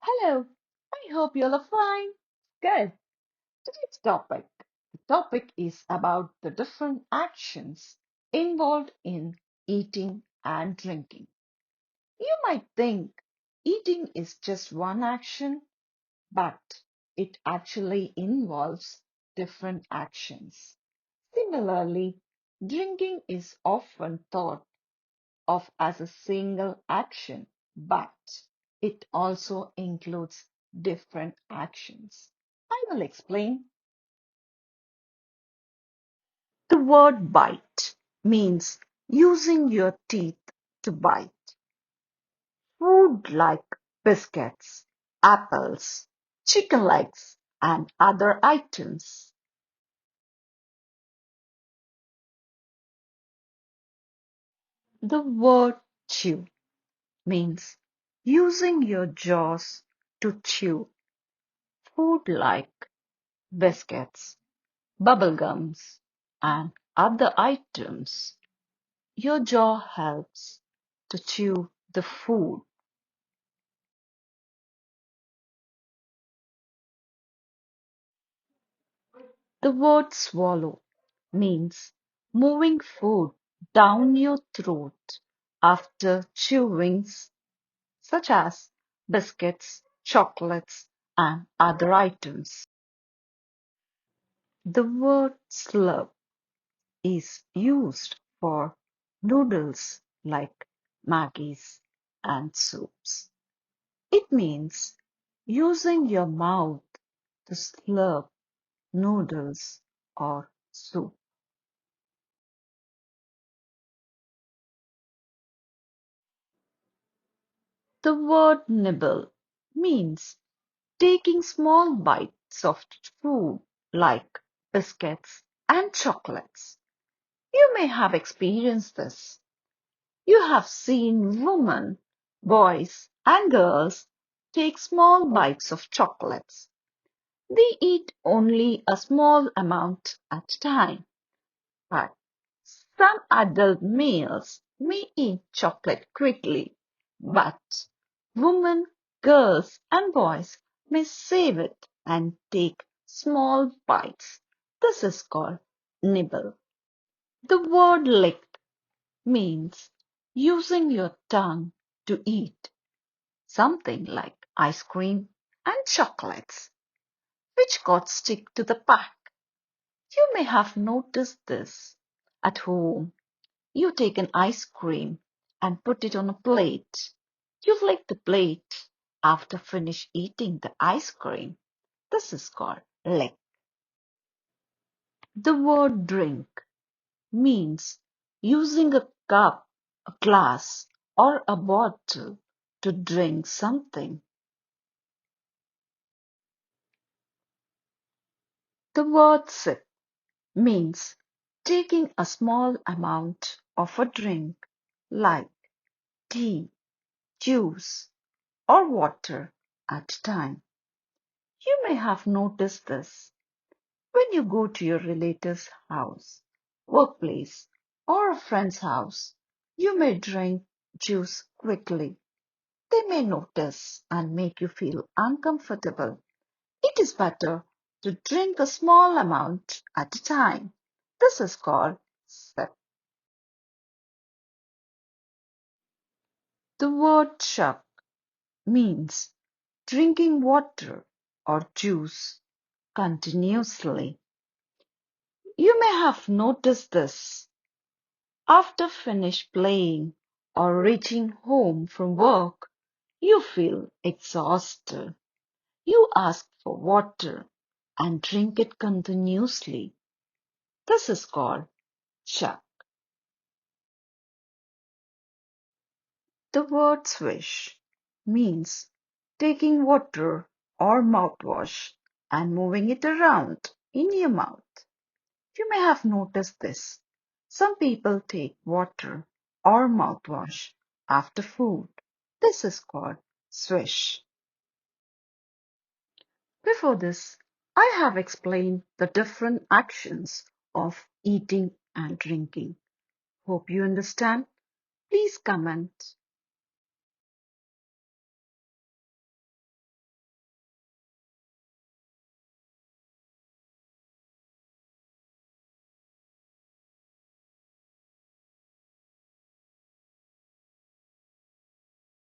Hello, I hope you're fine. Good. Today's topic. The topic is about the different actions involved in eating and drinking. You might think eating is just one action, but it actually involves different actions. Similarly, drinking is often thought of as a single action, but it also includes different actions. I will explain. The word bite means using your teeth to bite. Food like biscuits, apples, chicken legs, and other items. The word chew means using your jaws to chew. Food like biscuits, bubble gums, and other items. Your jaw helps to chew the food. The word swallow means moving food down your throat after chewing, such as biscuits, chocolates, and other items. The word slurp is used for noodles like Maggies and soups. It means using your mouth to slurp noodles or soup. The word nibble means taking small bites of food like biscuits and chocolates. You may have experienced this. You have seen women, boys, and girls take small bites of chocolates. They eat only a small amount at a time, but some adult males may eat chocolate quickly, but women, girls, and boys may save it and take small bites. This is called nibble. The word lick means using your tongue to eat something like ice cream and chocolates, which got stick to the pack. You may have noticed this at home. You take an ice cream and put it on a plate. You lick the plate after finish eating the ice cream. This is called lick. The word drink means using a cup, a glass, or a bottle to drink something. The word sip means taking a small amount of a drink like tea, juice, or water at a time. You may have noticed this when you go to your relative's house, workplace, or a friend's house. You may drink juice quickly. They may notice and make you feel uncomfortable. It is better to drink a small amount at a time. This is called sip. The word chug means drinking water or juice continuously. You may have noticed this after finish playing or reaching home from work. You feel exhausted. You ask for water and drink it continuously. This is called chug. The word swish means taking water or mouthwash and moving it around in your mouth. You may have noticed this. Some people take water or mouthwash after food. This is called swish. Before this, I have explained the different actions of eating and drinking. Hope you understand. Please comment